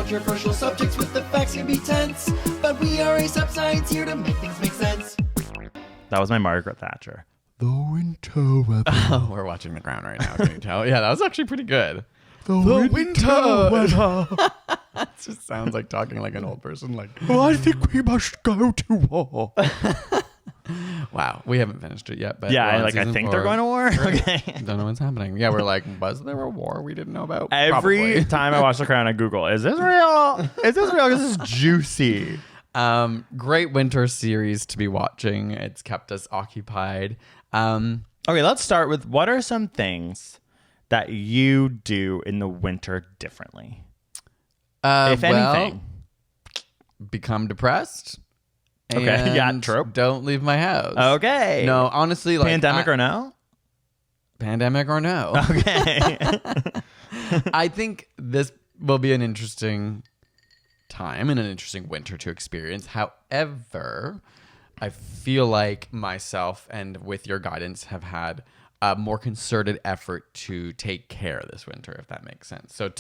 controversial subjects with the facts can be tense, but we are ASAP Science here to make things make sense. That was my Margaret Thatcher. The winter weather. Oh, we're watching The Crown right now. Can you tell? Yeah, that was actually pretty good. The winter weather. It just sounds like talking like an old person. Like, Well, I think we must go to war. wow, we haven't finished it yet. But Yeah, we're on I season think 4. they're going to war. Okay. Don't know what's happening. Yeah, we're like, was there a war we didn't know about? Every Probably. time I watch The Crown, I Google, is this real? Is this real? This is juicy. Great winter series to be watching. It's kept us occupied. Okay, let's start with what are some things that you do in the winter differently? If anything. Become depressed. Okay, and yeah, true. Don't leave my house. Okay. No, honestly, like Pandemic or no? Pandemic or no. Okay. I think this will be an interesting time and an interesting winter to experience. However, I feel like myself and with your guidance have had a more concerted effort to take care this winter, if that makes sense. So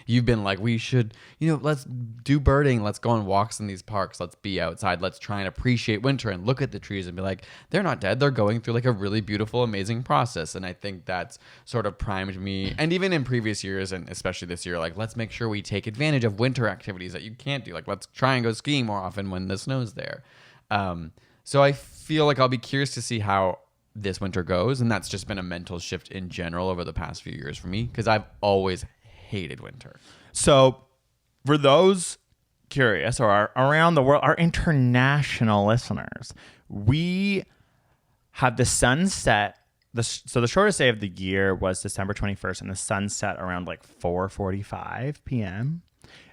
you've been like, we should, let's do birding. Let's go on walks in these parks. Let's be outside. Let's try and appreciate winter and look at the trees and be like, they're not dead. They're going through like a really beautiful, amazing process. And I think that's sort of primed me. And even in previous years, and especially this year, like, let's make sure we take advantage of winter activities that you can't do. Like, let's try and go skiing more often when the snow's there. So I feel like I'll be curious to see how this winter goes, and that's just been a mental shift in general over the past few years for me, because I've always hated winter. So for those curious or are around the world, our international listeners, we have the sunset. So the shortest day of the year was December 21st, and the sun set around like 4:45 p.m.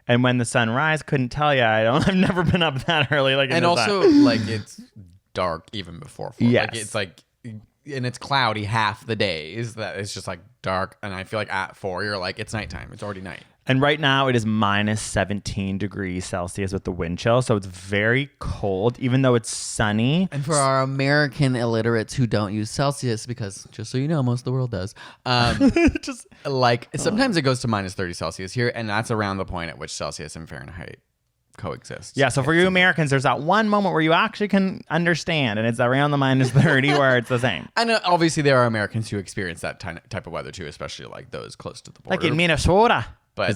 And when the sunrise, couldn't tell you. I've never been up that early. And also, like, it's dark even before 4. Yes. Like, it's like, and it's cloudy half the days. That it's just like dark. And I feel like at 4, you're like, it's nighttime. It's already night. And right now it is minus 17 degrees Celsius with the wind chill. So it's very cold, even though it's sunny. And for our American illiterates who don't use Celsius, because just so you know, most of the world does, just like sometimes it goes to minus 30 Celsius here. And that's around the point at which Celsius and Fahrenheit coexist. Yeah, so for you Americans, there's that one moment where you actually can understand, and it's around the minus 30 where it's the same. And obviously there are Americans who experience that type of weather too, especially like those close to the border. Like in Minnesota. But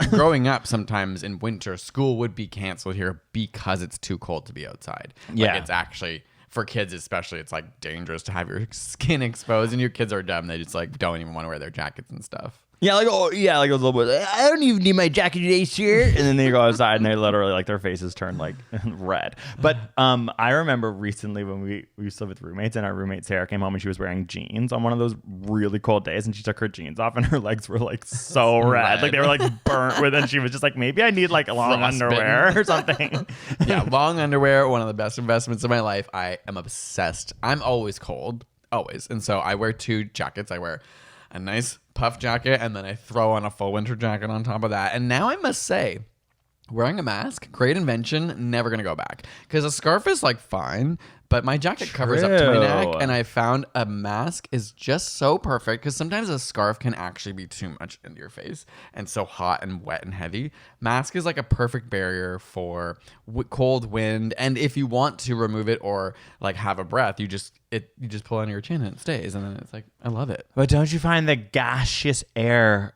growing up, sometimes in winter, school would be canceled here because it's too cold to be outside. Yeah. Like, it's actually, for kids especially, it's like dangerous to have your skin exposed, and your kids are dumb. They just like don't even want to wear their jackets and stuff. Yeah, like a little bit. I don't even need my jacket today, sir. And then they go outside and they literally like their faces turn like red. But I remember recently when we used to live with roommates, and our roommate Sarah came home and she was wearing jeans on one of those really cold days, and she took her jeans off and her legs were like so red, like they were like burnt with. And she was just like, maybe I need like long underwear or something. Yeah, long underwear, one of the best investments of my life. I am obsessed. I'm always cold, always, and so I wear 2 jackets. I wear a nice puff jacket, and then I throw on a full winter jacket on top of that. And now I must say, wearing a mask, great invention, never gonna go back. Because a scarf is like fine, but my jacket covers up to my neck, and I found a mask is just so perfect, because sometimes a scarf can actually be too much into your face and so hot and wet and heavy. Mask is like a perfect barrier for cold wind, and if you want to remove it or like have a breath, you just pull on your chin and it stays, and then it's like, I love it. But don't you find the gaseous air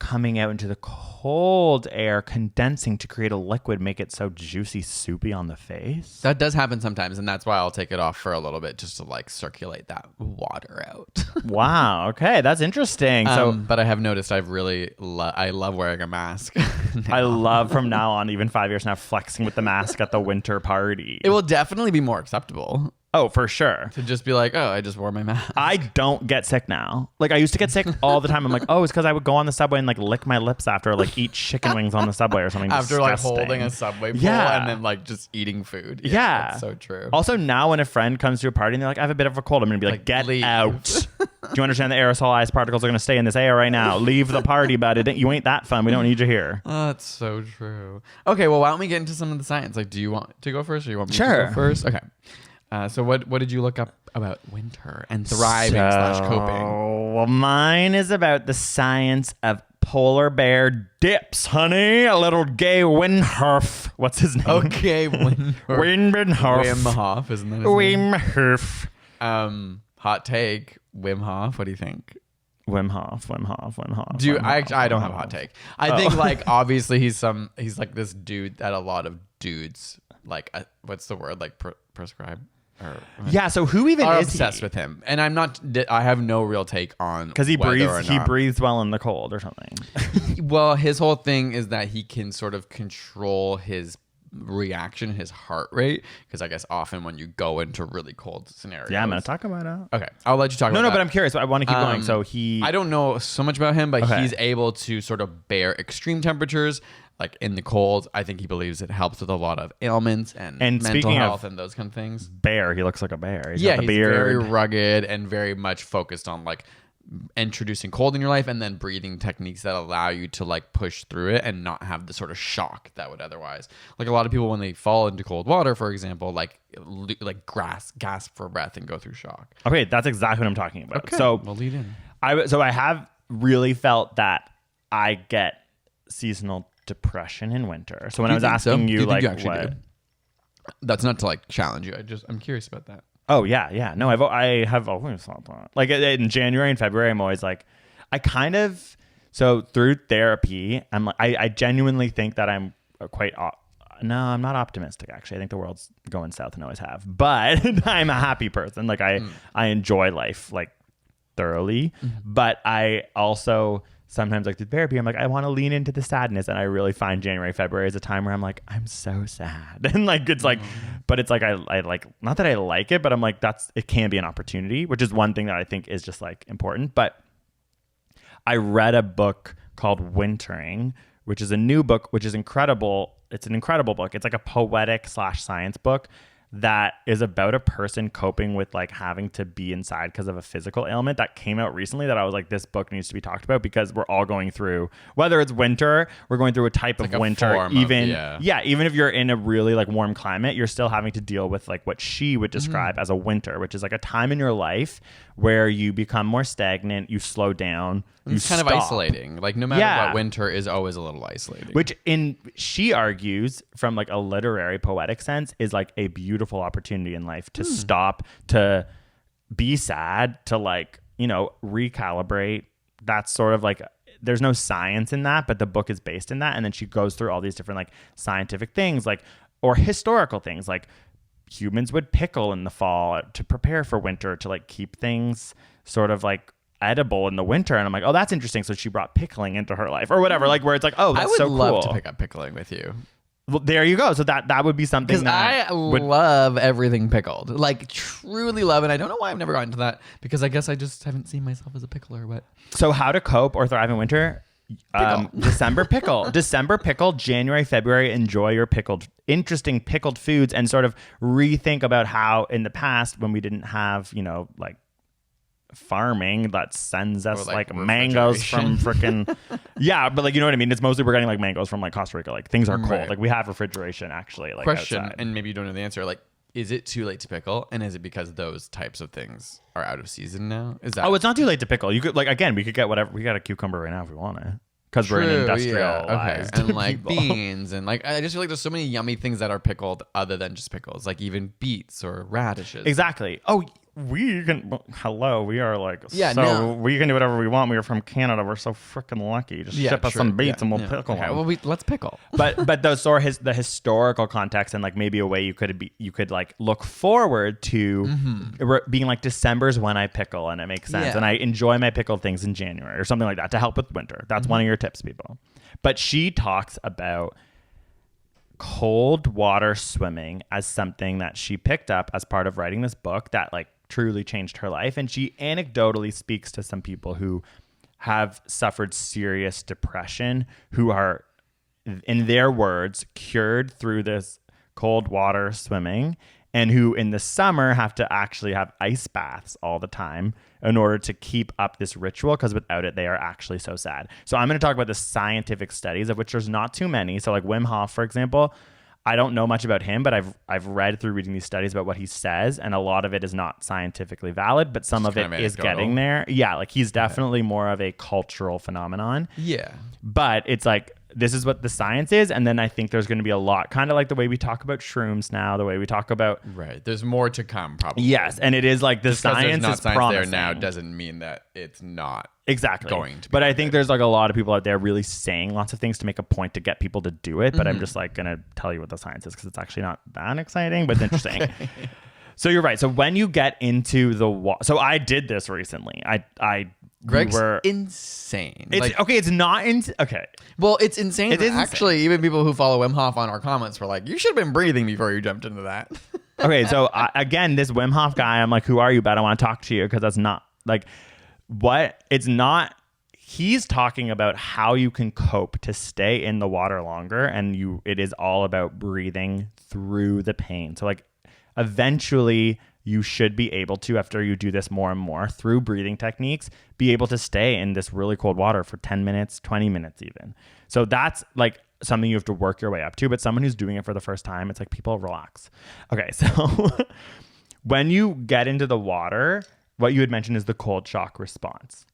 coming out into the cold air condensing to create a liquid make it so juicy soupy on the face? That does happen sometimes, and that's why I'll take it off for a little bit just to like circulate that water out. Wow, okay, that's interesting. But I have noticed I've really I love wearing a mask. I love from now on, even 5 years now, flexing with the mask at the winter party. It will definitely be more acceptable. Oh, for sure. To just be like, oh, I just wore my mask. I don't get sick now. Like, I used to get sick all the time. I'm like, oh, it's because I would go on the subway and like lick my lips after, like eat chicken wings on the subway or something. After disgusting. like holding a subway bowl and then like just eating food. Yeah. That's so true. Also, now when a friend comes to a party and they're like, I have a bit of a cold, I'm going to be like, get leave. out. Do you understand the aerosolized particles are going to stay in this air right now? Leave the party, bud. You ain't that fun. We don't need you here. Oh, that's so true. Okay, well, why don't we get into some of the science? Like, do you want to go first or you want me to go first? Okay. So what did you look up about winter and thriving / coping? Well, mine is about the science of polar bear dips, honey. A little gay Windhof. What's his name? Okay, Windhof. Wim Hof, isn't that his name? Windhof. Hot take, Wim Hof. What do you think? Wim Hof. I don't have a hot take. I think like obviously he's like this dude that a lot of dudes like what's the word like prescribe or Yeah. So who even are is obsessed he? with him? And I have no real take on Because he breathes well in the cold or something. Well, his whole thing is that he can sort of control his reaction, his heart rate, because I guess often when you go into really cold scenarios. Yeah, I'm gonna talk about it. Okay, I'll let you talk about No, that. but I'm curious. I want to keep going. So I don't know so much about him, but Okay. he's able to sort of bear extreme temperatures, like in the cold. I think he believes it helps with a lot of ailments and mental speaking health of and those kind of things. bear. He looks like a bear. He's Yeah, got the he's beard. very rugged and very much focused on like introducing cold in your life and then breathing techniques that allow you to like push through it and not have the sort of shock that would otherwise, like a lot of people when they fall into cold water, for example, like gasp for breath and go through shock. Okay, that's exactly what I'm talking about. Okay, So we'll lead in. I have really felt that I get seasonal depression in winter. So when I was asking Do you think like you actually what, do? That's not to like challenge you. I'm curious about that. oh yeah. No, I have always thought that. Like in January and February, I'm always like, I kind of, so through therapy, I'm like, I genuinely think that I'm quite, no, I'm not optimistic actually. I think the world's going south and always have, but I'm a happy person. Like I enjoy life like thoroughly, but I also sometimes like through therapy, I'm like, I want to lean into the sadness. And I really find January, February is a time where I'm like, I'm so sad. And like, it's like, but it's like, I like, not that I like it, but I'm like, it can be an opportunity, which is one thing that I think is just like important. But I read a book called Wintering, which is a new book, which is incredible. It's an incredible book. It's like a poetic / science book that is about a person coping with like having to be inside because of a physical ailment that came out recently that I was like, this book needs to be talked about because we're all going through, whether it's winter, we're going through a type of winter, even even if you're in a really like warm climate, you're still having to deal with like what she would describe as a winter, which is like a time in your life where you become more stagnant, you slow down, it's kind of isolating. Like no matter what, winter is always a little isolating. Which she argues from like a literary poetic sense is like a beautiful opportunity in life to stop, to be sad, to like, you know, recalibrate. That's sort of like, there's no science in that, but the book is based in that. And then she goes through all these different like scientific things, like, or historical things, like humans would pickle in the fall to prepare for winter, to like keep things sort of like edible in the winter. And I'm like, oh, that's interesting. So she brought pickling into her life or whatever, like where it's like, oh, that's so cool. I would love to pick up pickling with you. Well, there you go. So that would be something because I love everything pickled, like truly love it. I don't know why I've never gotten to that, because I guess I just haven't seen myself as a pickler. But so how to cope or thrive in winter? December pickle, January, February, enjoy your interesting pickled foods, and sort of rethink about how in the past when we didn't have, you know, like farming that sends us like mangoes from freaking but like, you know what I mean, it's mostly we're getting like mangoes from like Costa Rica, like things are cold, like we have refrigeration actually, like question outside. And maybe you don't know the answer, like is it too late to pickle, and is it because those types of things are out of season now? Is that it's not too late to pickle. You could like, again, we could get whatever, we got a cucumber right now if we want to, because we're in industrialized and like beans, and like I just feel like there's so many yummy things that are pickled other than just pickles, like even beets or radishes. Exactly. We can. Hello, we are like. We can do whatever we want. We are from Canada. We're so freaking lucky. Just ship us some beets and we'll pickle them. Well, let's pickle. But the historical context and like maybe a way you could like look forward to being like, December's when I pickle and it makes sense, and I enjoy my pickled things in January or something like that to help with winter. That's one of your tips, people. But she talks about cold water swimming as something that she picked up as part of writing this book that like truly changed her life. And she anecdotally speaks to some people who have suffered serious depression, who are, in their words, cured through this cold water swimming, and who in the summer have to actually have ice baths all the time in order to keep up this ritual, because without it, they are actually so sad. So I'm going to talk about the scientific studies, of which there's not too many. So like Wim Hof, for example, I don't know much about him, but I've read through reading these studies about what he says, and a lot of it is not scientifically valid, but some of it is getting there. Yeah, like he's definitely more of a cultural phenomenon. Yeah. But it's like, this is what the science is, and then I think there's going to be a lot, kind of like the way we talk about shrooms now, the way we talk about... Right. There's more to come, probably. Yes, and it is like the Just 'cause there's science not is science promising. there now doesn't mean that it's not Exactly. going to be. But I think there's like a lot of people out there really saying lots of things to make a point to get people to do it. But I'm just like going to tell you what the science is because it's actually not that exciting, but it's interesting. So you're right. So when you get into the so I did this recently. Greg's insane. It's okay. It's not okay. Well, it's insane. It is actually insane. Even people who follow Wim Hof on our comments were like, "You should have been breathing before you jumped into that." Okay, so again, this Wim Hof guy, I'm like, who are you? But I don't want to talk to you because that's not like what it's not. He's talking about how you can cope to stay in the water longer, and it is all about breathing through the pain. So like, eventually, you should be able to, after you do this more and more through breathing techniques, be able to stay in this really cold water for 10 minutes, 20 minutes even. So that's like something you have to work your way up to. But someone who's doing it for the first time, it's like, people relax. Okay, so when you get into the water, what you had mentioned is the cold shock response.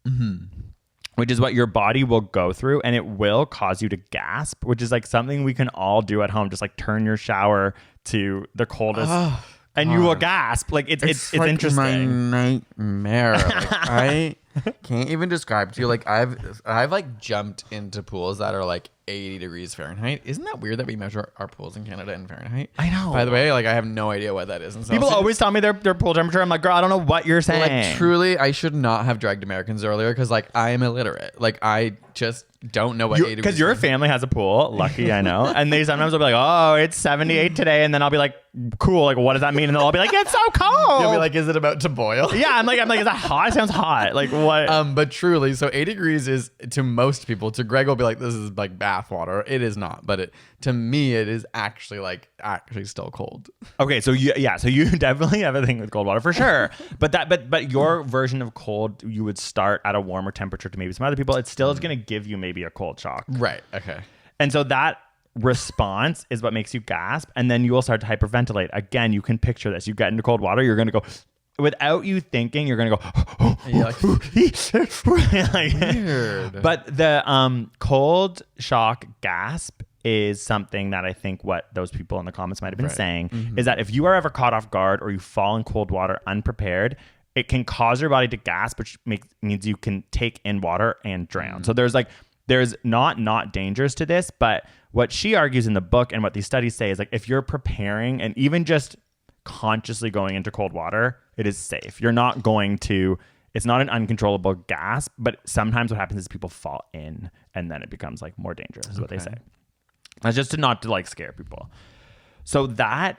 Which is what your body will go through, and it will cause you to gasp, which is like something we can all do at home. Just like turn your shower to the coldest, and you will gasp. Like it's like interesting. My nightmare. Like, I can't even describe to you. Like I've like jumped into pools that are like 80 degrees Fahrenheit. Isn't that weird that we measure our pools in Canada in Fahrenheit? I know. By the way, like I have no idea what that is. And People always tell me their pool temperature. I'm like, girl, I don't know what you're saying. Like truly, I should not have dragged Americans earlier because like I am illiterate. Like I just don't know what 80 because your family has a pool. Lucky, I know. And they sometimes will be like, oh, it's 78 today, and then I'll be like, cool. Like, what does that mean? And they'll all be like, it's so cold. You'll be like, is it about to boil? Yeah, I'm like, is that hot? It sounds hot. Like what? But truly, so 80 degrees is to most people. To Greg will be like, this is like bath water. It is not, but to me, it is actually still cold. Okay, so you definitely have a thing with cold water for sure. But your version of cold, you would start at a warmer temperature to maybe some other people. It still is going to give you maybe a cold shock. Right. Okay. And so that response is what makes you gasp, and then you will start to hyperventilate. Again, you can picture this. You get into cold water, you're going to go without you thinking. You're going to go. Weird. But the cold shock gasp is something that I think what those people in the comments might have been saying is that if you are ever caught off guard or you fall in cold water unprepared, it can cause your body to gasp, which means you can take in water and drown. So there's not dangers to this, but what she argues in the book and what these studies say is like, if you're preparing and even just consciously going into cold water, it is safe. You're not going to, it's not an uncontrollable gasp, but sometimes what happens is people fall in and then it becomes like more dangerous is what they say. That's just not to like scare people. So that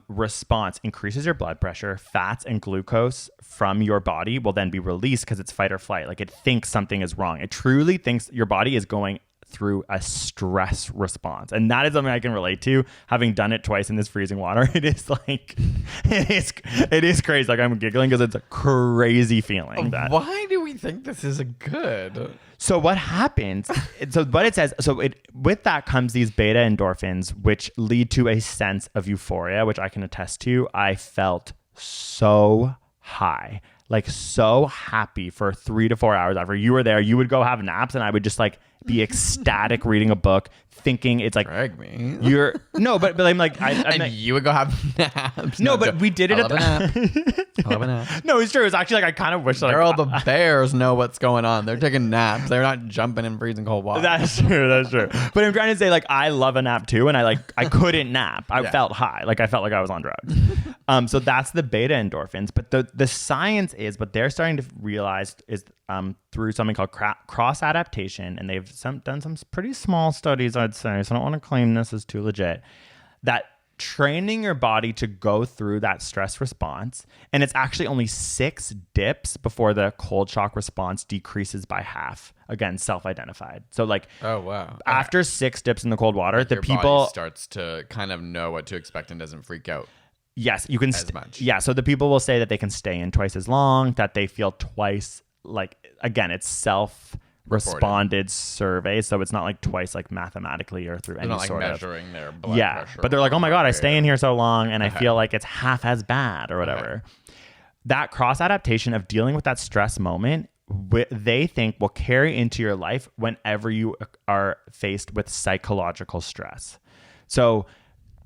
response increases your blood pressure. Fats and glucose from your body will then be released because it's fight or flight. Like it thinks something is wrong. It truly thinks your body is going through a stress response. And that is something I can relate to, having done it twice in this freezing water. It is like, it is crazy. Like I'm giggling because it's a crazy feeling. Why do we think this is a good? So what happens, so what it says, with that comes these beta endorphins, which lead to a sense of euphoria, which I can attest to. I felt so high, like so happy for 3 to 4 hours after you were there. You would go have naps and I would just like be ecstatic reading a book, thinking it's like, drag me. But I'm like, and like, you would go have naps. No, but we did it at I love a nap. No, it's true. It's actually like, I kind of wish that Girl, the bears know what's going on. They're taking naps. They're not jumping in freezing cold water. That's true. But I'm trying to say, like, I love a nap too, and I couldn't nap. I felt high. Like I felt like I was on drugs. So that's the beta endorphins. But the science is, what they're starting to realize is through something called cross adaptation, and they've done some pretty small studies, I'd say, so I don't want to claim this as too legit, that training your body to go through that stress response, and it's actually only 6 dips before the cold shock response decreases by half. Again, self-identified. So like, oh wow, after 6 dips in the cold water, the your people body starts to kind of know what to expect and doesn't freak out. Yes, you can as much. Yeah, so the people will say that they can stay in twice as long, that they feel twice, like, again, it's self responded surveys, so it's not like twice like mathematically or through They're any not like sort of measuring their blood pressure. but they're like, oh my god, I stay in here. here so long and I feel like it's half as bad or whatever. That cross adaptation of dealing with that stress moment, they think will carry into your life whenever you are faced with psychological stress. So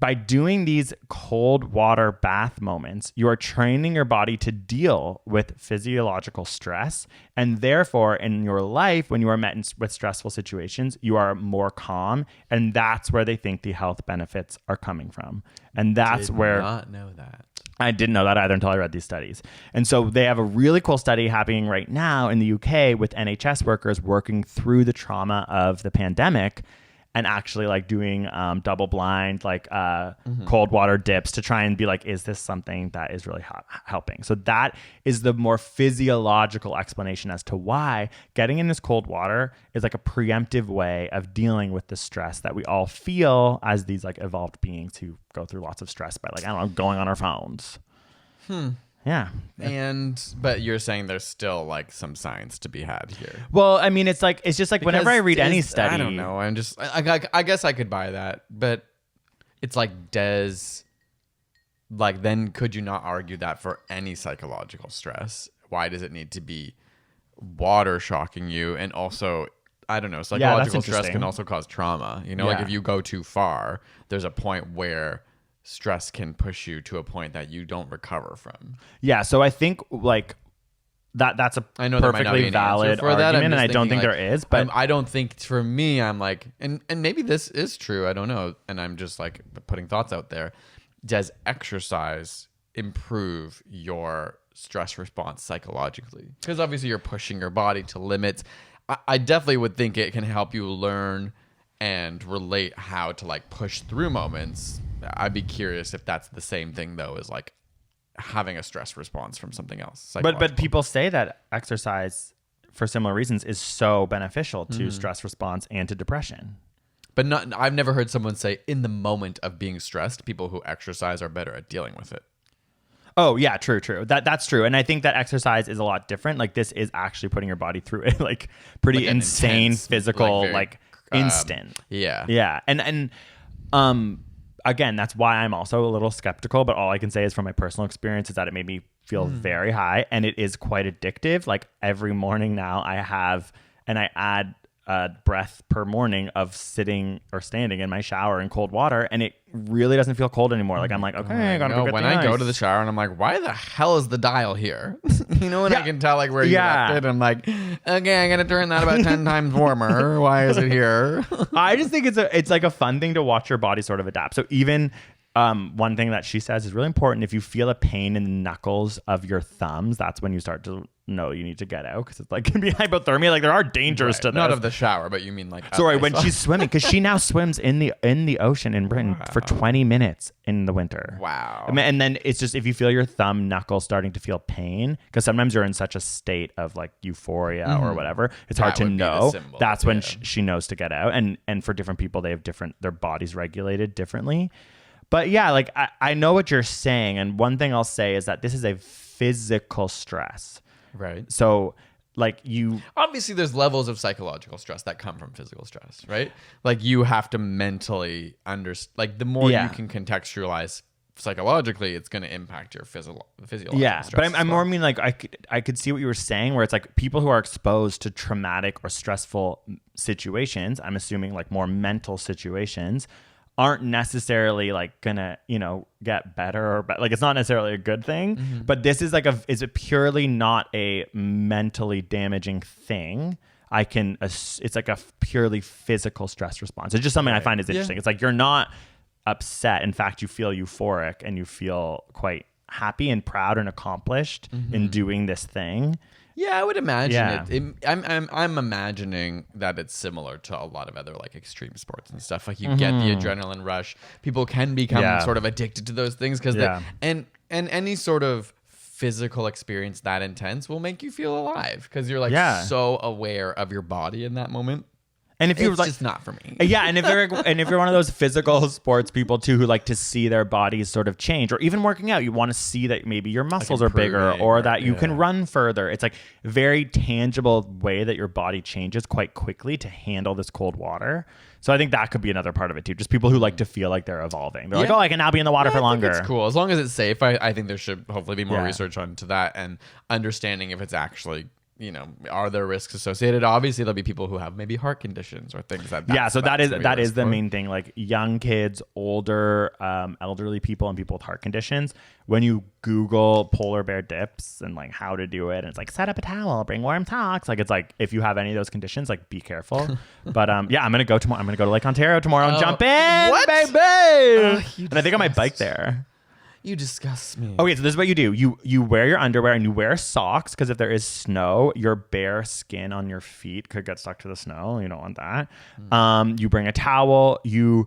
by doing these cold water bath moments, you are training your body to deal with physiological stress. And therefore, in your life, when you are met with stressful situations, you are more calm. And that's where they think the health benefits are coming from. And that's where... not know that. I didn't know that either until I read these studies. And so they have a really cool study happening right now in the UK with NHS workers working through the trauma of the pandemic and actually like doing double blind, like cold water dips to try and be like, is this something that is really helping? So that is the more physiological explanation as to why getting in this cold water is like a preemptive way of dealing with the stress that we all feel as these like evolved beings who go through lots of stress by like, I don't know, going on our phones. Yeah. But you're saying there's still like some science to be had here. Well, I mean, it's just like whenever I read any Does- study, I don't know. I'm just, I guess I could buy that, but it's like, then could you not argue that for any psychological stress? Why does it need to be water shocking you? And also, I don't know, psychological stress interesting. can also cause trauma. You know, like Yeah. if you go too far, there's a point where stress can push you to a point that you don't recover from. Yeah, so I think like that's a I know there might not be perfectly an valid answer for that. argument, and I'm I just don't think thinking, there is. But I don't think for me, I'm like, and maybe this is true. I don't know, and I'm just like putting thoughts out there. Does exercise improve your stress response psychologically? Because obviously you're pushing your body to limits. I definitely would think it can help you learn and relate how to like push through moments. I'd be curious if that's the same thing though as like having a stress response from something else. but people say that exercise for similar reasons is so beneficial to stress response and to depression. But I've never heard someone say in the moment of being stressed, people who exercise are better at dealing with it. Oh yeah, true. That's true. And I think that exercise is a lot different. Like this is actually putting your body through a like pretty Like an insane intense, physical very, like instant. Yeah. Yeah. And again, that's why I'm also a little skeptical, but all I can say is from my personal experience is that it made me feel very high, and it is quite addictive. Like every morning now I add a breath per morning of sitting or standing in my shower in cold water, and it really doesn't feel cold anymore. Like I'm like, okay, I gotta go get when the I go ice. to the shower and I'm like, why the hell is the dial here? You know, when I can tell like where you left it, I'm like, okay, I gotta turn that about 10 times warmer. Why is it here? I just think it's like a fun thing to watch your body sort of adapt. So even one thing that she says is really important. If you feel a pain in the knuckles of your thumbs, that's when you start to know you need to get out, because it's like can be hypothermia. Like there are dangers to this. Not of the shower, but you mean like Sorry, when she's swimming, because she now swims in the ocean in Britain for 20 minutes in the winter. Wow. And then it's just if you feel your thumb knuckle starting to feel pain, because sometimes you're in such a state of like euphoria or whatever, it's hard That to would be the know. symbol, That's when yeah. she knows to get out. And for different people, they have their bodies regulated differently. But yeah, like I know what you're saying, and one thing I'll say is that this is a physical stress. Right. So like you Obviously there's levels of psychological stress that come from physical stress, right? Like you have to mentally like the more you can contextualize psychologically, it's going to impact your physiological stress. But as I'm well. more mean like I could see what you were saying, where it's like people who are exposed to traumatic or stressful situations, I'm assuming like more mental situations, aren't necessarily like gonna get better or like it's not necessarily a good thing. But this is like is it purely not a mentally damaging thing. It's like a purely physical stress response. It's just something I find is interesting. It's like you're not upset. In fact, you feel euphoric and you feel quite happy and proud and accomplished in doing this thing. Yeah, I would imagine Yeah. I'm imagining that it's similar to a lot of other like extreme sports and stuff. Like you get the adrenaline rush. People can become sort of addicted to those things because and any sort of physical experience that intense will make you feel alive because you're like so aware of your body in that moment. And if you're It's like, just not for me. yeah, and if you're one of those physical sports people too who like to see their bodies sort of change, or even working out, you want to see that maybe your muscles are bigger, improving, or right, that you can yeah. run further. It's like a very tangible way that your body changes quite quickly to handle this cold water. So I think that could be another part of it too. Just people who like to feel like they're evolving. They're like, Yeah. oh, I can now be in the water for I think longer. it's cool as long as it's safe. I think there should hopefully be more Yeah. research onto that and understanding if it's actually, are there risks associated? Obviously, there'll be people who have maybe heart conditions or things like that. Yeah, so that is gonna be a risk the for. main thing. Like young kids, older, elderly people, and people with heart conditions. When you Google polar bear dips and like how to do it, and it's like set up a towel, bring warm socks. Like it's like if you have any of those conditions, like be careful. But yeah, I'm gonna go tomorrow. I'm gonna go to Lake Ontario tomorrow and Oh, jump in, what? baby. You And I think I might bike there. You disgust me. Okay, so this is what you do. You wear your underwear and you wear socks because if there is snow, your bare skin on your feet could get stuck to the snow. You don't want that. You bring a towel. You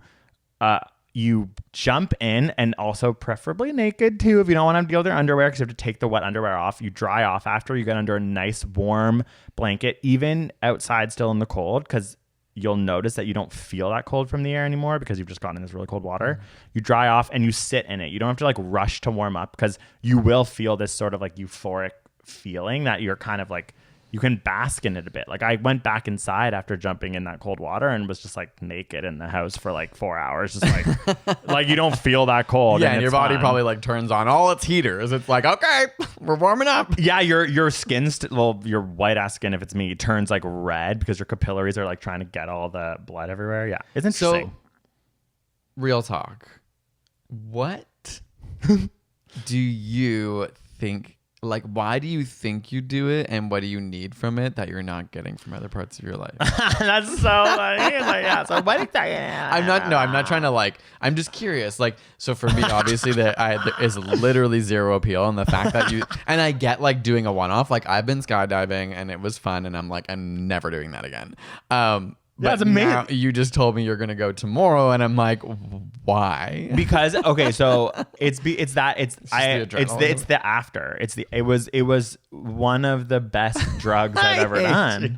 jump in and also preferably naked too if you don't want to deal with your underwear because you have to take the wet underwear off. You dry off after. You get under a nice warm blanket, even outside still in the cold because you'll notice that you don't feel that cold from the air anymore because you've just gotten in this really cold water. You dry off and you sit in it. You don't have to like rush to warm up because you will feel this sort of like euphoric feeling that you're kind of like, you can bask in it a bit. Like I went back inside after jumping in that cold water and was just like naked in the house for like 4 hours. Just like, like you don't feel that cold. Yeah, and your it's body fun. probably like turns on all its heaters. It's like, okay, we're warming up. Yeah, your skin's your white ass skin, if it's me, turns like red because your capillaries are like trying to get all the blood everywhere. Yeah, it's interesting. So, real talk. What do you think? Like, why do you think you do it, and what do you need from it that you're not getting from other parts of your life? That's so funny. It's like, yeah, so what I'm not trying to like. I'm just curious. Like, so for me, obviously, there is literally zero appeal, and the fact that you and I get like doing a one-off. Like, I've been skydiving, and it was fun, and I'm like, I'm never doing that again. But That's amazing. now you just told me you're gonna go tomorrow, and I'm like, why? Because okay, so it's the after. It was one of the best drugs I've ever done.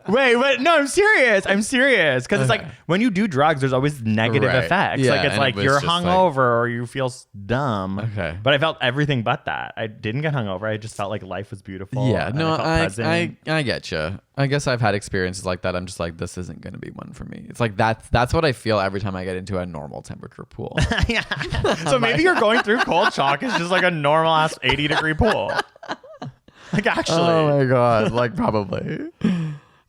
Wait, no, I'm serious. Because it's like when you do drugs, there's always negative Right. effects. Yeah, like it's and like it was you're just like- hungover or you feel dumb. Okay. But I felt everything but that. I didn't get hungover. I just felt like life was beautiful. Yeah, and no, I felt present. I get you. I guess I've had experiences like that. I'm just like, this isn't going to be one for me. It's like that's what I feel every time I get into a normal temperature pool. Yeah. So maybe you're going through cold shock. It's just like a normal ass 80-degree pool. Like actually. Oh my god, like probably.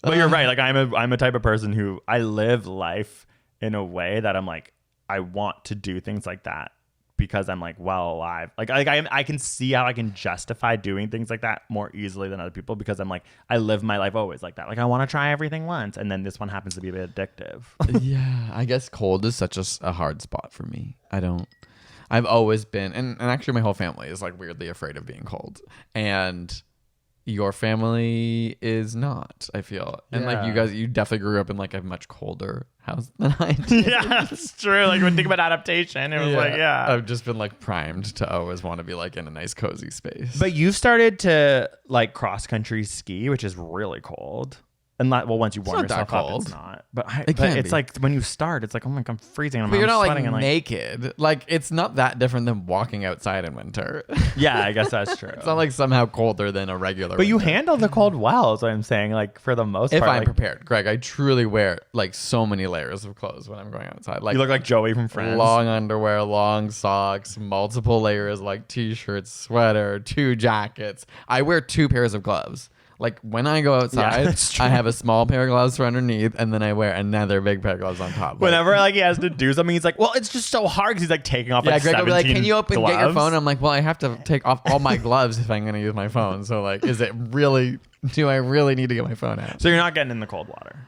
But you're right. Like I'm a type of person who I live life in a way that I'm like, I want to do things like that because I'm like well alive. Like I can see how I can justify doing things like that more easily than other people because I'm like, I live my life always like that. Like I want to try everything once. And then this one happens to be a bit addictive. Yeah, I guess cold is such a hard spot for me. I've always been, and actually my whole family is like weirdly afraid of being cold. And your family is not, I feel. And like Yeah. you definitely grew up in like a much colder house than I did. Yeah, that's true. Like when you think about adaptation, it was like, yeah. I've just been like primed to always want to be like in a nice cozy space. But you've started to like cross country ski, which is really cold. And once you warm not that yourself up, cold. it's not. But can it's be. like when you start, it's like, oh my god, I'm freezing. I'm But you're not like sweating and, naked. Like it's not that different than walking outside in winter. Yeah, I guess that's true. It's not like somehow colder than a regular. But you winter. handle the cold well, is what I'm saying. Like for the most If part, I'm like, prepared, Greg, I truly wear like so many layers of clothes when I'm going outside. Like you look like Joey from Friends. long underwear, long socks, multiple layers like t-shirts, sweater, 2 jackets. I wear 2 pairs of gloves. Like when I go outside, that's true. I have a small pair of gloves for underneath, and then I wear another big pair of gloves on top. Like, Whenever like he has to do something, he's like, well, it's just so hard because he's like taking off yeah, like Greg will be like, 17 "Can you get your gloves." phone?" I'm like, "Well, I have to take off all my gloves if I'm going to use my phone. So like, is it really? Do I really need to get my phone out?" So you're not getting in the cold water.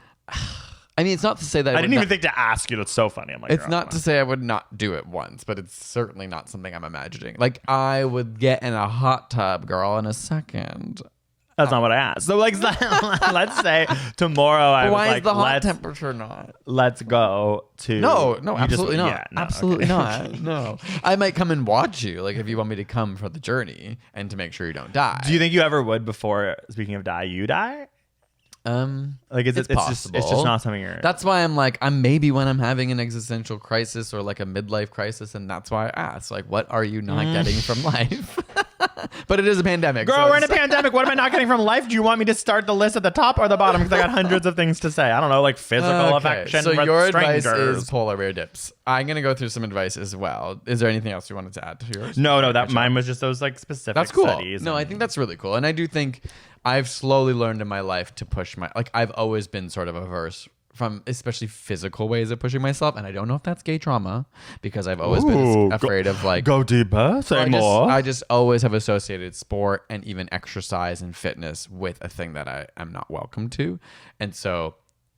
I mean, it's not to say that I didn't even think to ask you. That's so funny. I'm like, It's you're not on to say I would not do it once, but it's certainly not something I'm imagining. Like I would get in a hot tub, girl, in a second. That's not what I asked. So like, let's say tomorrow I was Why like, is the hot temperature not? let's go to. No, You just- absolutely not. yeah, no, Absolutely okay. not. No. I might come and watch you, like if you want me to come for the journey and to make sure you don't die. Do you think you ever would before? Speaking of die, you die? Like, it's possible. it's just not something you're. That's why I'm like, I'm maybe when I'm having an existential crisis or like a midlife crisis, and that's why I ask, like, what are you not getting from life? But it is a pandemic. Girl, so we're in a pandemic. What am I not getting from life? Do you want me to start the list at the top or the bottom? Because I got hundreds of things to say. I don't know, like physical affection. So with your strangers. advice is polar bear dips. I'm gonna go through some advice as well. Is there anything else you wanted to add to yours? No, that mine was just those like specific That's cool. studies. No, I think that's really cool, and I do think I've slowly learned in my life to push my I've always been sort of averse from especially physical ways of pushing myself, and I don't know if that's gay trauma because I've always been afraid of like Go deeper. Say more. I just always have associated sport and even exercise and fitness with a thing that I am not welcome to, and so.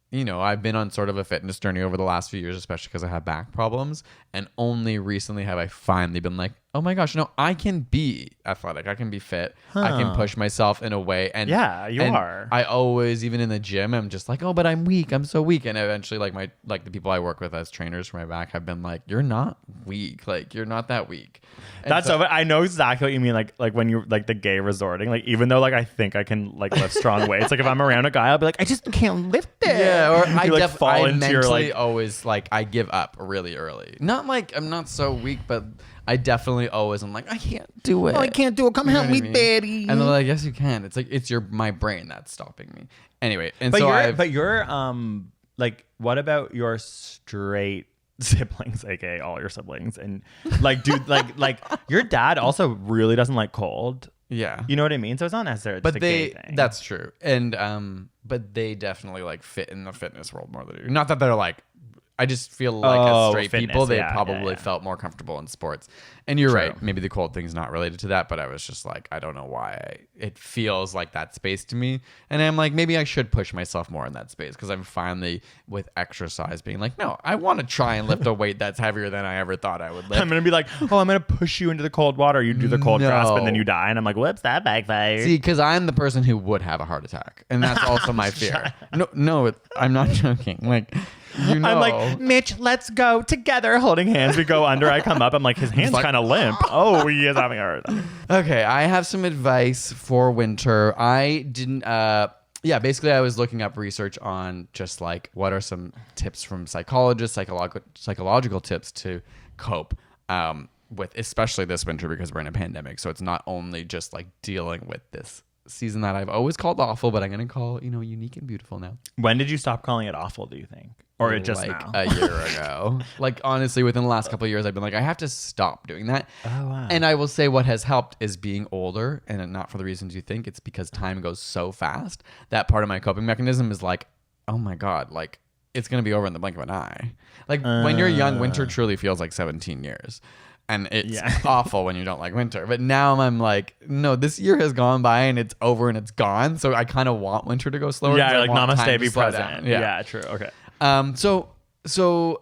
I've been on sort of a fitness journey over the last few years, especially because I have back problems. And only recently have I finally been like, oh my gosh, no, I can be athletic. I can be fit. I can push myself in a way. And yeah, you are. I always, even in the gym, I'm just like, oh, but I'm weak. I'm so weak. And eventually like the people I work with as trainers for my back have been like, you're not weak. Like, you're not that weak. And That's so. I know exactly what you mean. Like when you're like the gay resorting. Like even though like I think I can like lift strong weights. Like if I'm around a guy, I'll be like, I just can't lift it. Yeah, or I into your mentally like. always like I give up really early. Not like I'm not so weak, but I definitely always am like I can't do it. Oh, I can't do it. Come help me, daddy. And they're like, yes, you can. It's like it's my brain that's stopping me. Anyway, and But so you're like, what about your straight siblings, aka all your siblings, and like, dude, like your dad also really doesn't like cold. yeah, You know what I mean? So it's not necessarily just but a gay thing. that's true, and but they definitely like fit in the fitness world more than you. Not that they're like. I just feel like as straight fitness, people, they yeah, probably yeah. felt more comfortable in sports. And you're True. right. Maybe the cold thing's not related to that, but I was just like, I don't know why it feels like that space to me. And I'm like, maybe I should push myself more in that space because I'm finally with exercise being like, no, I want to try and lift a weight that's heavier than I ever thought I would lift. I'm gonna be like, oh, I'm gonna push you into the cold water. You do the cold grasp, and then you die. And I'm like, whoops, that backfired. See, because I'm the person who would have a heart attack, and that's also my fear. No, I'm not joking. Like, I'm I'm like, Mitch, let's go together, holding hands. We go under. I come up. I'm like, his hand's like, kind of limp. Oh, he is having a heart attack. okay, I have some advice for winter. I didn't. Basically, I was looking up research on just like what are some tips from psychologists, psychological tips to cope with, especially this winter because we're in a pandemic. So it's not only just like dealing with this season that I've always called awful, but I'm gonna call unique and beautiful now. When did you stop calling it awful, do you think? Or it just like now? a year ago. Like honestly, within the last couple of years, I've been like, I have to stop doing that. Oh, wow. And I will say what has helped is being older, and not for the reasons you think. It's because time goes so fast. That part of my coping mechanism is like, oh my God, like it's gonna be over in the blink of an eye. Like when you're young, winter truly feels like 17 years. And it's awful when you don't like winter. But now I'm like, no, this year has gone by and it's over and it's gone. So I kind of want winter to go slower. Yeah, I like want time namaste, to be slow present. down. Yeah, true. Okay. So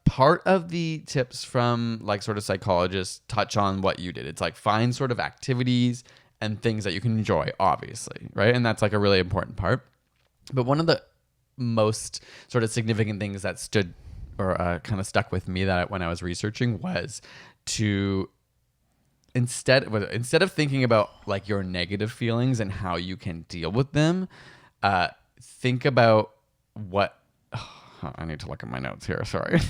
part of the tips from like sort of psychologists touch on what you did. It's like find sort of activities and things that you can enjoy, obviously, right? And that's like a really important part. But one of the most sort of significant things that stood or kind of stuck with me that when I was researching was to instead of thinking about like your negative feelings and how you can deal with them, think about what I need to look at my notes here. Sorry.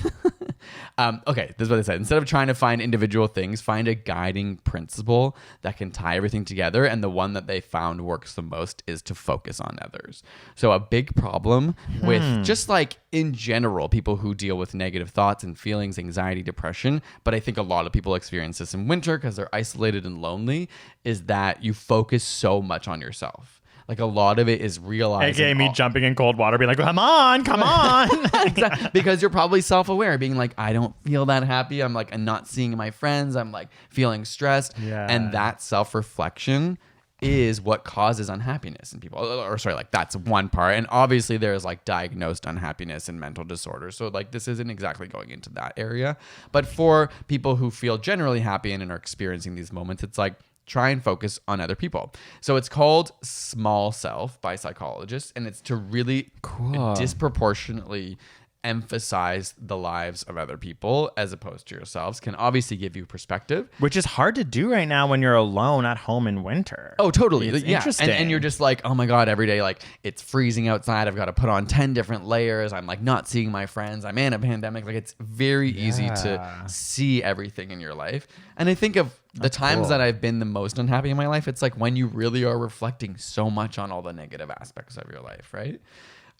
Okay, this is what they said. Instead of trying to find individual things, find a guiding principle that can tie everything together. And the one that they found works the most is to focus on others. So a big problem with just like in general, people who deal with negative thoughts and feelings, anxiety, depression, but I think a lot of people experience this in winter because they're isolated and lonely, is that you focus so much on yourself. Like a lot of it is realizing. AKA me jumping in cold water, being like, come on. Exactly. Because you're probably self-aware, being like, I don't feel that happy. I'm like, I'm not seeing my friends. I'm like feeling stressed. Yeah. And that self-reflection is what causes unhappiness in people. Or sorry, like that's one part. And obviously there's like diagnosed unhappiness and mental disorders. So like this isn't exactly going into that area. But for people who feel generally happy and are experiencing these moments, it's like, try and focus on other people. So it's called Small Self by psychologists, and it's to really disproportionately emphasize the lives of other people as opposed to yourselves can obviously give you perspective. Which is hard to do right now when you're alone at home in winter. Oh, totally. It's Yeah. interesting. And you're just like, oh my God, every day, like it's freezing outside. I've got to put on 10 different layers. I'm like not seeing my friends. I'm in a pandemic. Like it's very easy to see everything in your life. And I think of the times that I've been the most unhappy in my life, it's like when you really are reflecting so much on all the negative aspects of your life, right?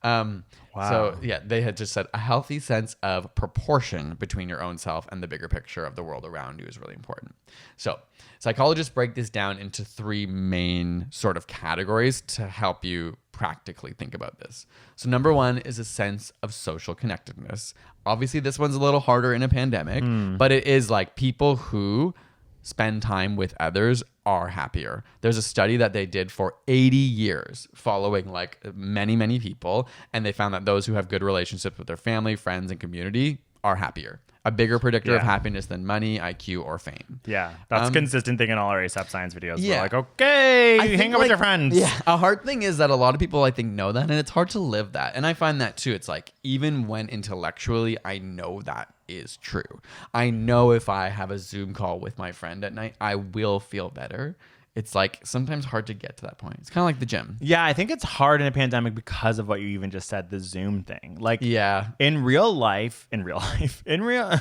So yeah, they had just said a healthy sense of proportion between your own self and the bigger picture of the world around you is really important. So psychologists break this down into 3 main sort of categories to help you practically think about this. So number 1 is a sense of social connectedness. Obviously, this one's a little harder in a pandemic, but it is like people who spend time with others are happier. There's a study that they did for 80 years following like many, many people, and they found that those who have good relationships with their family, friends, and community are happier. A bigger predictor of happiness than money, IQ, or fame. Yeah, that's a consistent thing in all our ASAP science videos. Yeah. We're like, okay, I you think, hang out with your friends. Yeah. A hard thing is that a lot of people, I think, know that, and it's hard to live that. And I find that too. It's like, even when intellectually I know that is true. I know if I have a Zoom call with my friend at night, I will feel better. It's like sometimes hard to get to that point. It's kind of like the gym. Yeah, I think it's hard in a pandemic because of what you even just said, the Zoom thing. Like, Yeah. in real life, but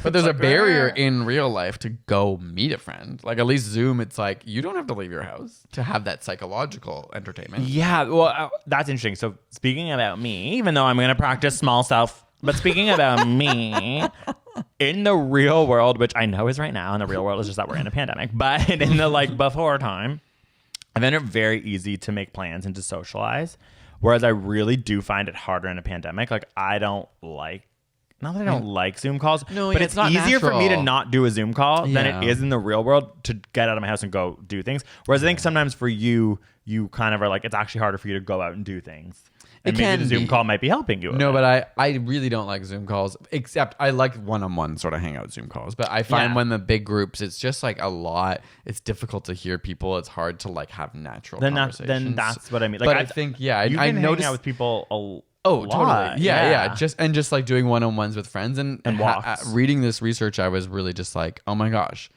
But there's a barrier in real life to go meet a friend. Like at least Zoom, it's like you don't have to leave your house to have that psychological entertainment. Yeah, well, that's interesting. So speaking about me, even though I'm going to practice small self, but speaking about me, in the real world, which I know is right now, in the real world is just that we're in a pandemic, but in the like before time, I find it very easy to make plans and to socialize. Whereas I really do find it harder in a pandemic. Like I don't like, not that I don't like Zoom calls, No, but yeah, it's it's not easier for me to natural. not do a Zoom call than Yeah. it is in the real world to get out of my house and go do things. Whereas I think sometimes for you, you kind of are like, it's actually harder for you to go out and do things. And It maybe can the Zoom be. call might be helping you. No, but I really don't like Zoom calls, except I like one-on-one sort of hangout Zoom calls. But I find Yeah. when the big groups, it's just like a lot. It's difficult to hear people. It's hard to like have natural conversations. Then that's what I mean. Like but I think, yeah, you I can hang noticed. out with people Oh, lot. totally. Yeah. Just like doing one-on-ones with friends and walks. reading this research, I was really just like, oh my gosh.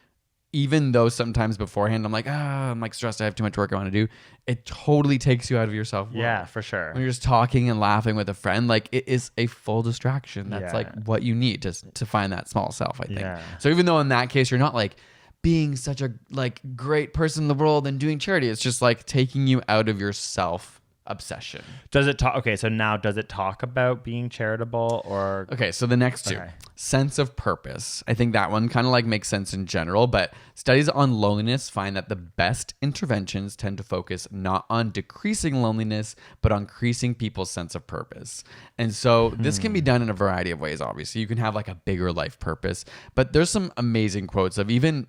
Even though sometimes beforehand I'm like, I'm like stressed, I have too much work I want to do. It totally takes you out of yourself. Yeah, for sure. When you're just talking and laughing with a friend, like it is a full distraction. That's Yeah. like what you need to find that small self, I think. Yeah. So even though in that case you're not like being such a like great person in the world and doing charity, it's just like taking you out of your self obsession. Does it talk? Okay, so now does it talk about being charitable or? Okay, so the next two, Okay. sense of purpose. I think that one kind of like makes sense in general, but studies on loneliness find that the best interventions tend to focus not on decreasing loneliness, but on increasing people's sense of purpose. And so this can be done in a variety of ways, obviously. You can have like a bigger life purpose, but there's some amazing quotes of even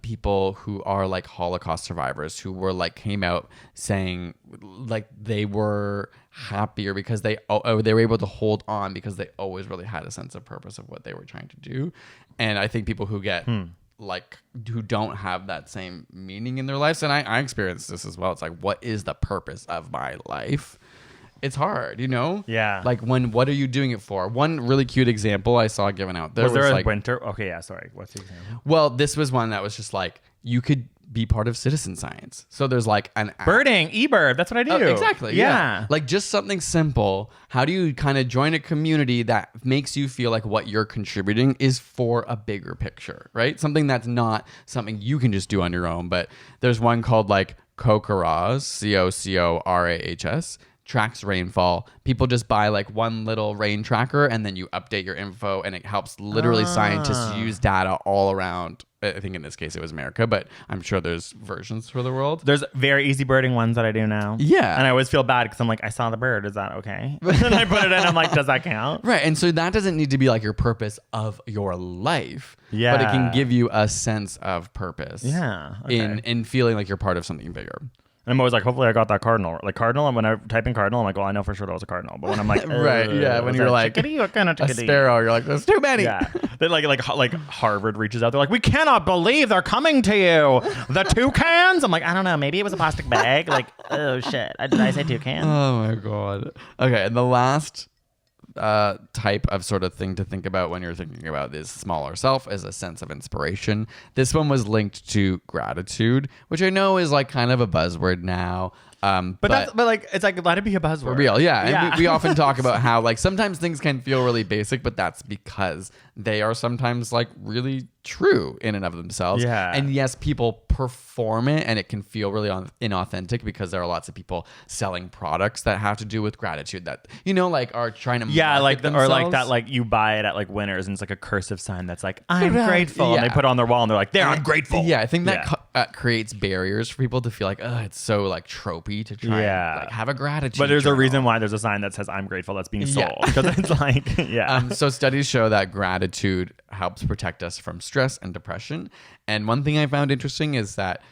people who are like Holocaust survivors who were like came out saying like they were happier because they were able to hold on because they always really had a sense of purpose of what they were trying to do. And I think people who get like who don't have that same meaning in their lives, and I experienced this as well. It's like, what is the purpose of my life? It's hard, you know? Yeah. Like what are you doing it for? One really cute example I saw given out there Was there a like, winter? Okay, yeah. Sorry. What's the example? well, this was one that was just like you could be part of citizen science. So there's like an app. Birding, eBird. That's what I do. Oh, exactly. Yeah. Like just something simple. How do you kind of join a community that makes you feel like what you're contributing is for a bigger picture, right? Something that's not something you can just do on your own. But there's one called like Cocorahs, COCORAHS. Tracks rainfall. People just buy like one little rain tracker and then you update your info and it helps literally scientists use data all around. I think in this case it was America, but I'm sure there's versions for the world. There's very easy birding ones that I do now. Yeah. And I always feel bad because I'm like, I saw the bird. Is that okay? And I put it in. I'm like, does that count? Right. And so that doesn't need to be like your purpose of your life. Yeah. But it can give you a sense of purpose. Yeah. Okay. In feeling like you're part of something bigger. And I'm always like, hopefully I got that cardinal. Like cardinal, and when I type in cardinal, I'm like, well, I know for sure that was a cardinal. But when I'm like, Right, yeah, when was you're that a like, chickadee? What kind of A chickadee? sparrow, you're like, there's too many. Yeah. Then like Harvard reaches out. They're like, we cannot believe they're coming to you. The toucans? I'm like, I don't know. Maybe it was a plastic bag. Like, oh shit. Did I say toucan? Oh my God. Okay. And the last type of sort of thing to think about when you're thinking about this smaller self as a sense of inspiration. This one was linked to gratitude, which I know is like kind of a buzzword now. But like it's like let it be a buzzword. For real, yeah. And we often talk about how like sometimes things can feel really basic, but that's because they are sometimes like really true in and of themselves. Yeah. And yes, people perform it and it can feel really inauthentic because there are lots of people selling products that have to do with gratitude that, you know, like are trying to or like themselves. that, like you buy it at like Winners and it's like a cursive sign that's like I'm grateful, and they put it on their wall and they're like, there, I'm grateful. Yeah, I think that creates barriers for people to feel like, oh, it's so like tropey to try and like have a gratitude. But there's journal. a reason why there's a sign that says I'm grateful that's being sold, because it's like So studies show that gratitude helps protect us from stress and depression. And one thing I found interesting is that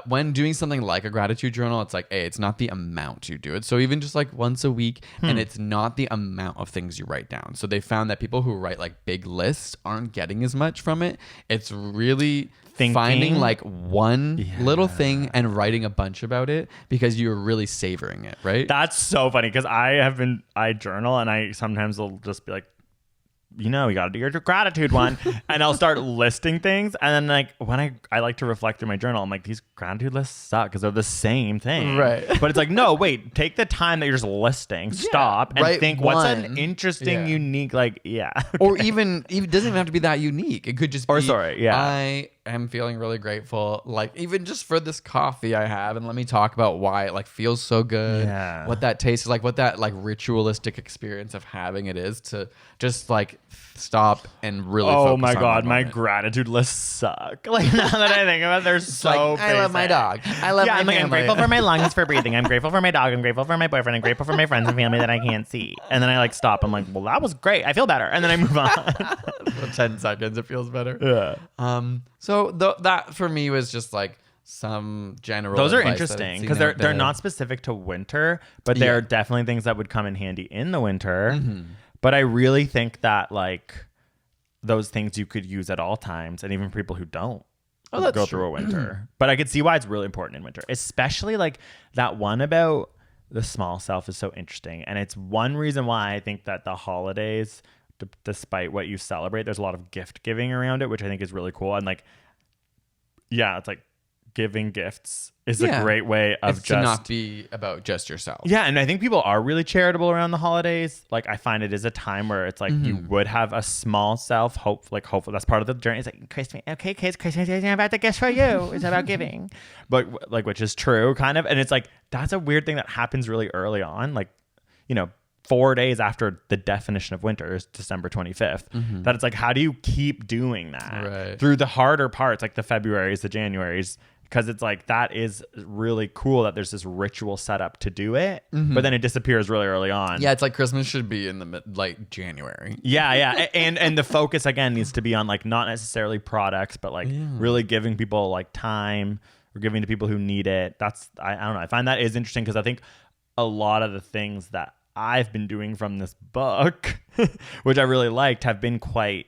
when doing something like a gratitude journal, it's like, hey, it's not the amount you do it. So even just like once a week, and it's not the amount of things you write down. So they found that people who write like big lists aren't getting as much from it. It's really finding like one little thing and writing a bunch about it because you're really savoring it, right? That's so funny because I journal and I sometimes will just be like, you know, you got to do your gratitude one. And I'll start listing things. And then like when I like to reflect through my journal, I'm like, these gratitude lists suck because they're the same thing. Right. But it's like, no, wait, take the time that you're just listing, stop and think what's an interesting, unique, like, Or even it doesn't even have to be that unique. It could just be, I am feeling really grateful, like even just for this coffee I have, and let me talk about why it like feels so good, what that tastes like, what that like ritualistic experience of having it is to just like stop and really oh focus my on god, that my moment. gratitude lists suck. Like now that I think about it, they're so like, I love my basic. dog. I love my I'm like, I'm family. grateful for my lungs for breathing. I'm grateful for my dog. I'm grateful for my boyfriend. I'm grateful for my friends and family that I can't see. And then I like stop. I'm like, well, that was great. I feel better. And then I move on. For 10 seconds it feels better. Yeah. So that for me was just like some general Those are advice that I've interesting seen because out they're there. not specific to winter, but they're definitely things that would come in handy in the winter. But I really think that like those things you could use at all times, and even for people who don't go through a winter. But I could see why it's really important in winter, especially like that one about the small self is so interesting. And it's one reason why I think that the holidays, despite what you celebrate, there's a lot of gift giving around it, which I think is really cool. And like, yeah, it's like giving gifts is a great way of it's to not be about just yourself. Yeah, and I think people are really charitable around the holidays. Like I find it is a time where it's like you would have a small self hopefully that's part of the journey. It's like Christmas, okay, kids, Christmas isn't about the gifts for you. It's about giving. But like, which is true kind of. And it's like that's a weird thing that happens really early on. Like, you know, 4 days after the definition of winter is December 25th. That it's like, how do you keep doing that through the harder parts, like the Februarys, the Januarys? Because it's like that is really cool that there's this ritual set up to do it, but then it disappears really early on. Yeah, it's like Christmas should be in the like January. Yeah, and the focus again needs to be on like not necessarily products, but like really giving people like time or giving to people who need it. That's I don't know. I find that is interesting because I think a lot of the things that I've been doing from this book, which I really liked, have been quite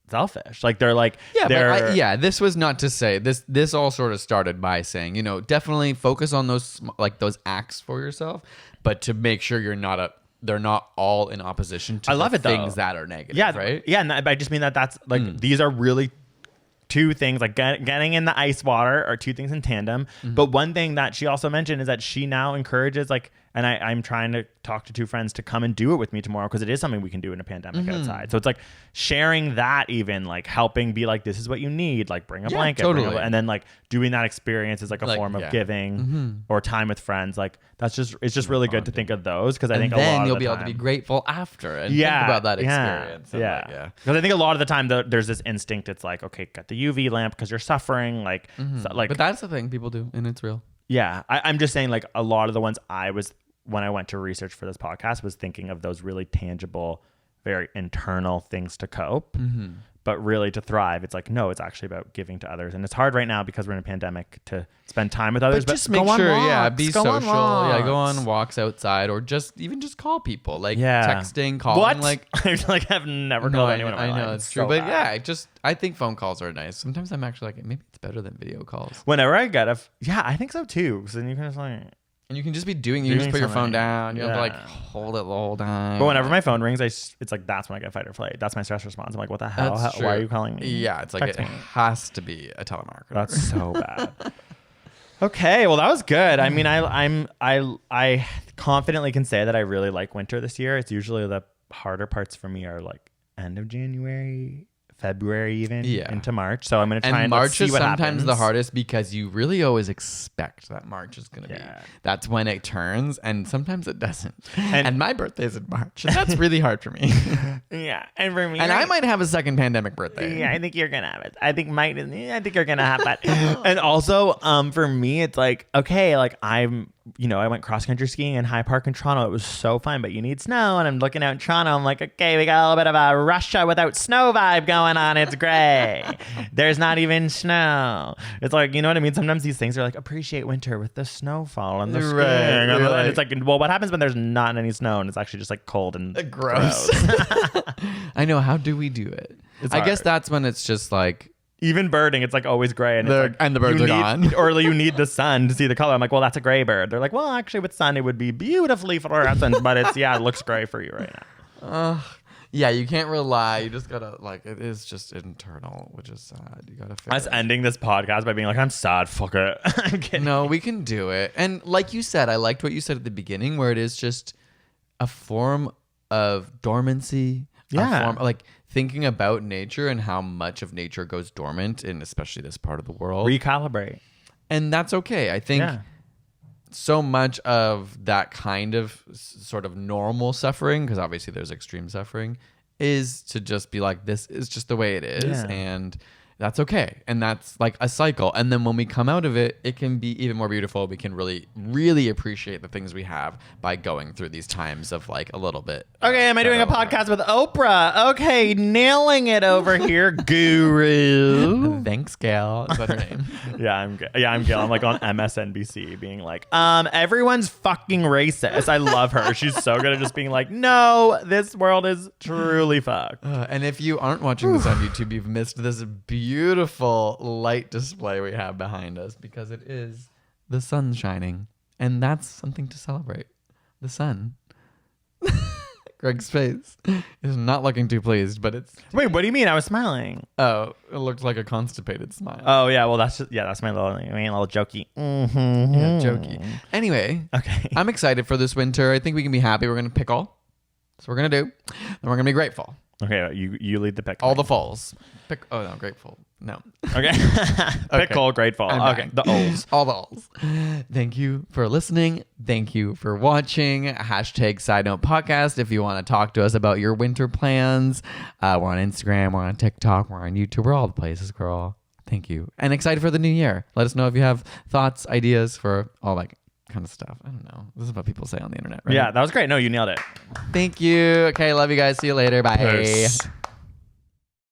selfish. Like they're like this was not to say this all sort of started by saying, you know, definitely focus on those like those acts for yourself, but to make sure they're not all in opposition to things that are negative, right? Yeah, and I just mean that's like these are really two things, like getting in the ice water are two things in tandem. But one thing that she also mentioned is that she now encourages like, and I'm trying to talk to two friends to come and do it with me tomorrow because it is something we can do in a pandemic outside. So it's like sharing that, even like helping be like, this is what you need, like bring a blanket, and then like doing that experience is like a form of giving or time with friends. Like it's just really good to think of those because I think a lot of the time you'll be able to be grateful after and think about that experience. Yeah. Because I think a lot of the time there's this instinct. It's like, okay, get the UV lamp because you're suffering. Like, but that's the thing people do, and it's real. Yeah, I'm just saying like a lot of the ones when I went to research for this podcast was thinking of those really tangible, very internal things to cope. But really to thrive, it's like, no, it's actually about giving to others. And it's hard right now because we're in a pandemic to spend time with others. But just make sure, be social. Go on walks outside or just call people. Like texting, calling. What? Like, I've never called anyone in my life. I know, it's true. But I think phone calls are nice. Sometimes I'm actually like, maybe it's better than video calls. Whenever I get I think so too. Because then you can just like... And you can just be doing. You can just Doing put your phone something. down. You don't have to like Yeah. hold it the whole time. But whenever my phone rings, it's like that's when I get fight or flight. That's my stress response. I'm like, what the hell? That's Why are true. you calling me? Yeah, it's like Text it me. has to be a telemarketer. That's so bad. Okay, well that was good. I mean, I confidently can say that I really like winter this year. It's usually the harder parts for me are like end of January, February, even into March. So I'm gonna try and let's March see is what sometimes happens. the hardest because you really always expect that March is going to Yeah. be. That's when it turns, and sometimes it doesn't. And- And my birthday's in March, and that's really hard for me. Yeah, and for me, And I might have a second pandemic birthday. Yeah, I think you're gonna have it. I think you're gonna have that. And also, for me, it's like, okay, like I went cross country skiing in High Park in Toronto. It was so fun, but you need snow. And I'm looking out in Toronto. I'm like, okay, we got a little bit of a Russia without snow vibe going on. It's gray. There's not even snow. It's like, you know what I mean? Sometimes these things are like, appreciate winter with the snowfall and the skiing. Right, And right. it's like, well, what happens when there's not any snow and it's actually just like cold and Gross. I know. How do we do it? It's I guess hard. that's when it's just like, Even birding, it's like always gray, and, The- it's like, and the birds you are need- gone. or you need the sun to see the color. I'm like, well, that's a gray bird. They're like, well, actually, with sun, it would be beautifully fluorescent, but it looks gray for you right now. yeah, you can't rely. You just gotta like, it is just internal, which is sad. You gotta figure Us it out. ending this podcast by being like, I'm sad, fuck it. I'm kidding. No, we can do it. And like you said, I liked what you said at the beginning, where it is just a form of dormancy. Yeah. A form, like thinking about nature and how much of nature goes dormant in especially this part of the world. Recalibrate. And that's okay. I think Yeah. so much of that kind of sort of normal suffering, because obviously there's extreme suffering, is to just be like, this is just the way it is. Yeah. And that's okay. And that's like a cycle. And then when we come out of it, it can be even more beautiful. We can really, really appreciate the things we have by going through these times of like a little bit. Okay, am I doing a podcast with Oprah? Okay, nailing it over here, guru. Thanks, Gail. Is that her name? I'm Gail. I'm like on MSNBC being like, everyone's fucking racist. I love her. She's so good at just being like, no, this world is truly fucked. And if you aren't watching this on YouTube, you've missed this beautiful light display we have behind us, because it is the sun shining. And that's something to celebrate. The sun. Greg's face is not looking too pleased, but it's... Wait, what do you mean? I was smiling. Oh, it looked like a constipated smile. Oh yeah, well that's my little jokey. Mm-hmm. Yeah, jokey. Anyway, Okay. I'm excited for this winter. I think we can be happy. We're going to pickle. That's what we're going to do. And we're going to be grateful. Okay, you lead the pick. All the falls. Oh, no, grateful. No. Okay. Pickle, grateful. I'm Okay, back. the O's. All the alls. Thank you for listening. Thank you for watching. Hashtag Sidenote Podcast if you want to talk to us about your winter plans. We're on Instagram. We're on TikTok. We're on YouTube. We're all the places, girl. Thank you. And excited for the new year. Let us know if you have thoughts, ideas for all that kind of stuff. I don't know. This is what people say on the internet, right? Yeah, that was great. No, you nailed it. Thank you. Okay, love you guys. See you later. Bye. Peace.